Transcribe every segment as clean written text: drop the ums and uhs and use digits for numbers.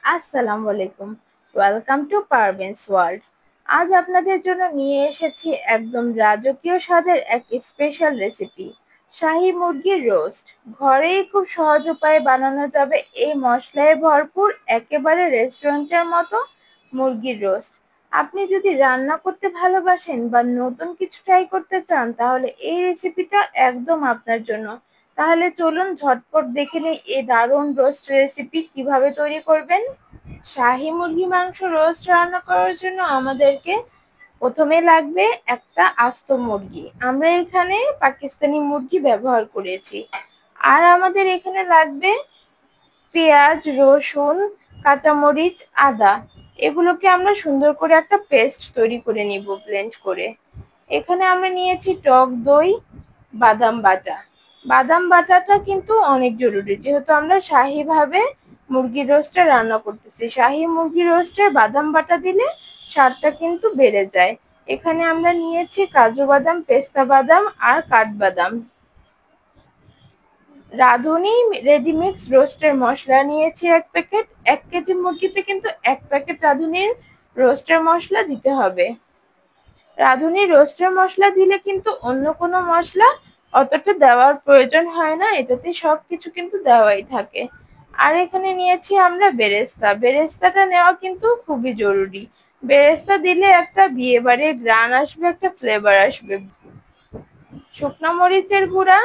আসসালামু আলাইকুম। Welcome to Parveen's world. আজ আপনাদের জন্য নিয়ে এসেছি একদম রাজকীয় স্বাদের এক স্পেশাল রেসিপি, শাহী মুরগির রোস্ট। ঘরেই খুব সহজ উপায়ে বানানো যাবে এই মশলায় ভরপুর একেবারে রেস্টুরেন্টের মতো মুরগির রোস্ট। আপনি যদি রান্না করতে ভালোবাসেন বা নতুন কিছু ট্রাই করতে চান তাহলে এই রেসিপিটা একদম আপনার জন্য। তাহলে চলুন ঝটপট দেখে নিই এই দারুণ রোস্ট রেসিপি কিভাবে তৈরি করবেন। শাহী মুরগি মাংস রোস্ট রান্না করার জন্য আমাদেরকে প্রথমে লাগবে একটা আস্ত মুরগি। আমরা এখানে পাকিস্তানি মুরগি ব্যবহার করেছি। আর আমাদের এখানে লাগবে পেঁয়াজ, রসুন, কাঁচামরিচ, আদা। এগুলোকে আমরা সুন্দর করে একটা পেস্ট তৈরি করে নিব ব্লেন্ড করে। এখানে আমরা নিয়েছি টক দই, বাদাম বাটা। বাদাম বাটাটা কিন্তু অনেক জরুরি, যেহেতু আমরা শাহী ভাবে মুরগির রোস্টটা রান্না করতেছি। শাহী মুরগির রোস্টে বাদাম বাটা দিলে স্বাদটা কিন্তু বেড়ে যায়। এখানে আমরা নিয়েছি কাজু বাদাম, পেস্তা বাদাম আর কাঠবাদাম। রাঁধুনি রেডিমিক্স রোস্টের মশলা নিয়েছি 1 প্যাকেট। 1 কেজি মুরগিতে কিন্তু 1 প্যাকেট রাঁধুনির রোস্টের মশলা দিতে হবে। রাঁধুনি রোস্টের মশলা দিলে কিন্তু অন্য কোনো মশলা অতটা দেওয়ার প্রয়োজন হয় না, এটাতে সবকিছু কিন্তু দেওয়াই থাকে। আর এখানে নিয়েছি আমরা বেরেস্তা। বেরেস্তাটা নেওয়া কিন্তু খুবই জরুরি। বেরেস্তা দিলে একটা বিয়ে বাড়ির ঘ্রাণ আসবে, একটা ফ্লেভার আসবে। শুকনো মরিচের গুঁড়া,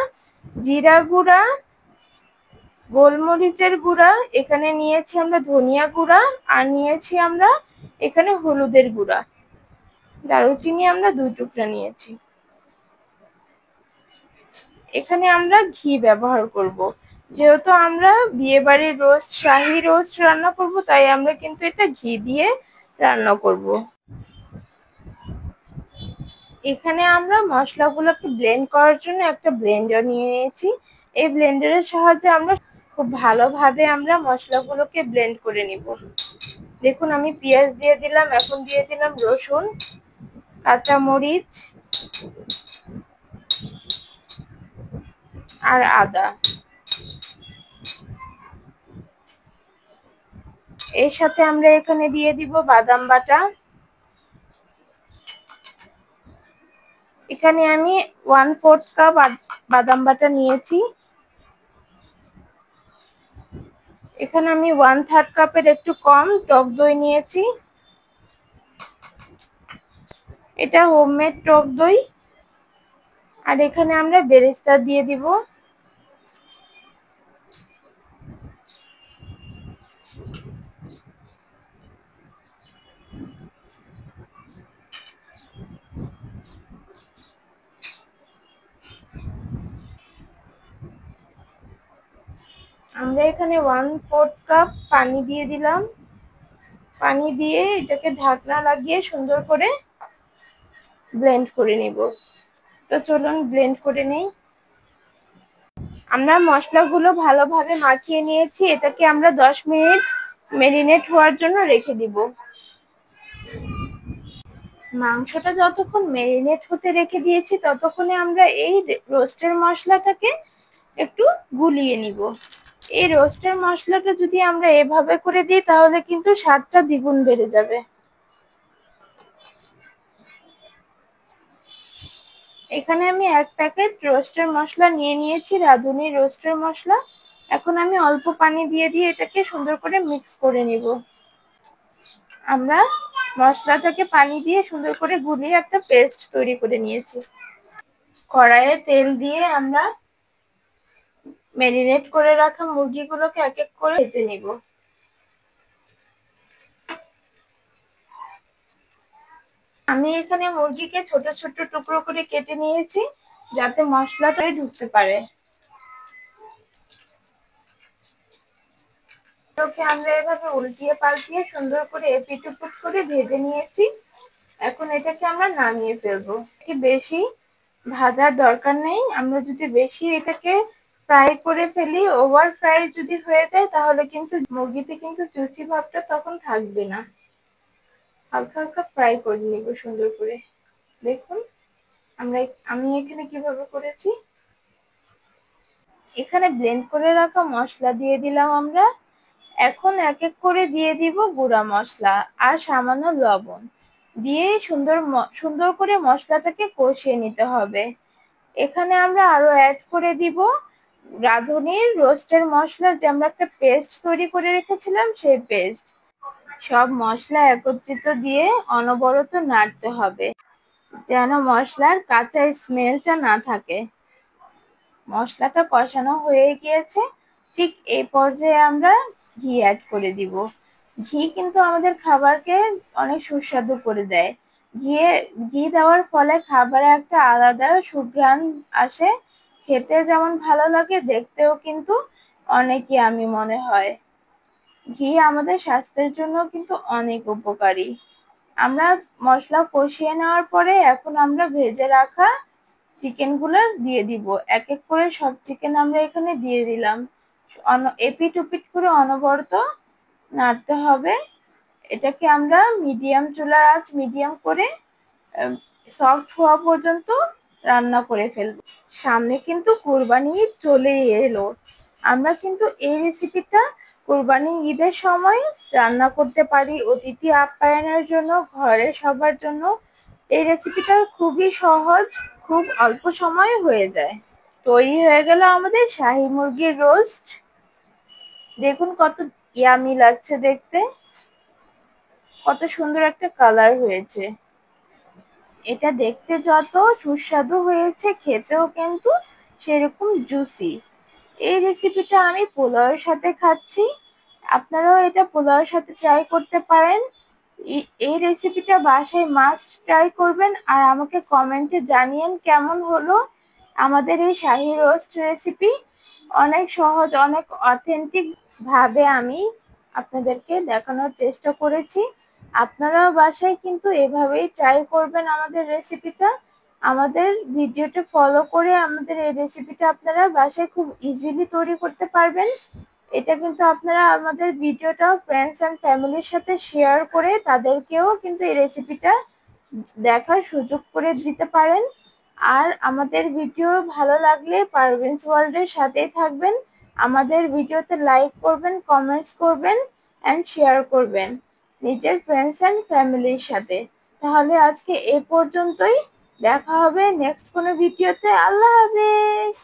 জিরা গুঁড়া, গোলমরিচের গুঁড়া, এখানে নিয়েছি আমরা ধনিয়া গুঁড়া, আর নিয়েছি আমরা এখানে হলুদের গুঁড়া। দারুচিনি আমরা 2 টুকরা নিয়েছি। এখানে আমরা ঘি ব্যবহার করব। যেহেতু আমরা বিয়েবাড়ির রোস্ট, শাহী রোস্ট রান্না করব, তাই আমরা কিন্তু এটা ঘি দিয়ে রান্না করব। এখানে আমরা মশলাগুলোকে ব্লেন্ড করার জন্য একটা ব্লেন্ডার নিয়ে নিয়েছি। এই ব্লেন্ডারের সাহায্যে আমরা খুব ভালোভাবে আমরা মশলাগুলোকে ব্লেন্ড করে নিব। দেখুন আমি পেঁয়াজ দিয়ে দিলাম, এখন দিয়ে দিলাম রসুন, কাঁচামরিচ আর আদা। এর সাথে আমরা এখানে দিয়ে দিব বাদাম বাটা। এখানে আমি 1/4 কাপ বাদাম বাটা নিয়েছি। এখানে আমি 1/3 কাপের একটু কম টক দই নিয়েছি। এটা হোমমেড টক দই। আর এখানে আমরা বেরেস্তা দিয়ে দিব। আমরা এখানে 1/4 কাপ পানি দিয়ে দিলাম। পানি দিয়ে এটাকে ঢাকনা লাগিয়ে সুন্দর করে ব্লেন্ড করে নিব। তো চলুন ব্লেন্ড করে নেই। আমরা মশলাগুলো ভালোভাবে মাখিয়ে নিয়েছি। এটাকে আমরা 10 মিনিট মেরিনেট হওয়ার জন্য রেখে দিব। মাংসটা যতক্ষণ মেরিনেট হতে রেখে দিয়েছি ততক্ষণে আমরা এই রোস্টের মশলাটাকে একটু গুলিয়ে নিব। এই রোস্টের মশলাটা যদি আমরা এভাবে করে দিই তাহলে কিন্তু স্বাদটা দ্বিগুণ বেড়ে যাবে। এখানে আমি 1 প্যাকেট রোস্টের মশলা নিয়ে নিয়েছি, রাঁধুনি রোস্টের মশলা। এখন আমি অল্প পানি দিয়ে এটাকে সুন্দর করে মিক্স করে নিব। আমরা মশলাটাকে পানি দিয়ে সুন্দর করে গুলিয়ে একটা পেস্ট তৈরি করে নিয়েছি। কড়াইয়ে তেল দিয়ে আমরা ম্যারিনেট করে রাখা মুরগিগুলোকে এক এক করে ভেজে নিব। আমি এখানে মুরগিকে ছোট ছোট টুকরো করে কেটে নিয়েছি, যাতে মশলাটাই ঢুকতে পারে। ওকে আমরা এভাবে উল্টিয়ে পাল্টিয়ে সুন্দর করে এপিট ওপিট করে ভেজে নিয়েছি। এখন এটাকে আমরা নামিয়ে ফেলবো। কি বেশি ভাজার দরকার নেই। আমরা যদি বেশি এটাকে ফ্রাই করে ফেলি, ওভার ফ্রাই যদি হয়ে যায় তাহলে কিন্তু মুরগিতে কিন্তু জুসি ভাবটা তখন থাকবে না। হালকা হালকা ফ্রাই করে নিব সুন্দর করে। দেখুন আমি এখানে কিভাবে করেছি। এখানে ব্লেন্ড করে রাখা মশলা দিয়ে দিলাম আমরা। এখন এক এক করে দিয়ে দিব গুঁড়া মশলা আর সামান্য লবণ দিয়ে সুন্দর করে মশলাটাকে কষিয়ে নিতে হবে। এখানে আমরা আরো অ্যাড করে দিব রাঁধুনির রোস্টের মশলা, যে আমরা একটা পেস্ট তৈরি করে রেখেছিলাম সেই পেস্ট। সব মশলা একত্রিত দিয়ে অনবরত নাড়তে হবে যেন মশলার কাঁচা স্মেলটা না থাকে। মশলাটা কষানো হয়ে গিয়েছে, ঠিক এই পর্যায়ে আমরা ঘি অ্যাড করে দিব। ঘি কিন্তু আমাদের খাবারকে অনেক সুস্বাদু করে দেয়। ঘি দেওয়ার ফলে খাবারে একটা আলাদা সুঘ্রাণ আসে, খেতে যেমন ভালো লাগে দেখতেও কিন্তু অনেক ইয়ামি মনে হয়। ঘি আমাদের স্বাস্থ্যের জন্য কিন্তু অনেক উপকারী। আমরা মশলা কষিয়ে নেওয়ার পরে এখন আমরা ভেজে রাখা চিকেন গুলো দিয়ে দিব। এক এক করে সব চিকেন আমরা এখানে দিয়ে দিলাম। এপিট ওপিট করে অনবরত নাড়তে হবে। এটাকে আমরা মিডিয়াম করে সফট হওয়া পর্যন্ত রান্না করে ফেলবো। সামনে কিন্তু কুরবানি ঈদ চলেই এলো। আমরা কিন্তু এই রেসিপিটা কুরবানি ঈদের সময় রান্না করতে পারি অতিথি আপ্যায়নের জন্য, ঘরের সবার জন্য। এই রেসিপিটা খুবই সহজ, খুব অল্প সময়ে হয়ে যায়। তৈরি হয়ে গেল আমাদের শাহী মুরগির রোস্ট। দেখুন কত ইয়ামি লাগছে দেখতে, কত সুন্দর একটা কালার হয়েছে। এটা দেখতে যত সুস্বাদু হয়েছে, খেতেও কিন্তু সেরকম জুসি। এই রেসিপিটা আমি পোলাওয়ের সাথে খাচ্ছি। আপনারাও এটা পোলাওয়ের সাথে ট্রাই করতে পারেন। এই রেসিপিটা বাসায় মাস্ট ট্রাই করবেন আর আমাকে কমেন্টে জানিয়েন কেমন হলো আমাদের এই শাহী রোস্ট রেসিপি। অনেক সহজ, অনেক অথেন্টিক ভাবে আমি আপনাদেরকে দেখানোর চেষ্টা করেছি। আপনারাও বাসায় কিন্তু এভাবেই ট্রাই করবেন আমাদের রেসিপিটা। আমাদের ভিডিওটা ফলো করে আমাদের এই রেসিপিটা আপনারা বাসায় খুব ইজিলি তৈরি করতে পারবেন। এটা কিন্তু আপনারা আমাদের ভিডিওটা ফ্রেন্ডস এন্ড ফ্যামিলির সাথে শেয়ার করে তাদেরকেও কিন্তু এই রেসিপিটা দেখার সুযোগ করে দিতে পারেন। আর আমাদের ভিডিও ভালো লাগলে পারভিনস ওয়ার্ল্ডের সাথেই থাকবেন। আমাদের ভিডিওতে লাইক করবেন, কমেন্টস করবেন এন্ড শেয়ার করবেন নিজের ফ্রেন্ডস এন্ড ফ্যামিলির সাথে। তাহলে আজকে এ পর্যন্তই, দেখা হবে নেক্সট কোনো ভিডিওতে। আল্লাহ হাফেজ।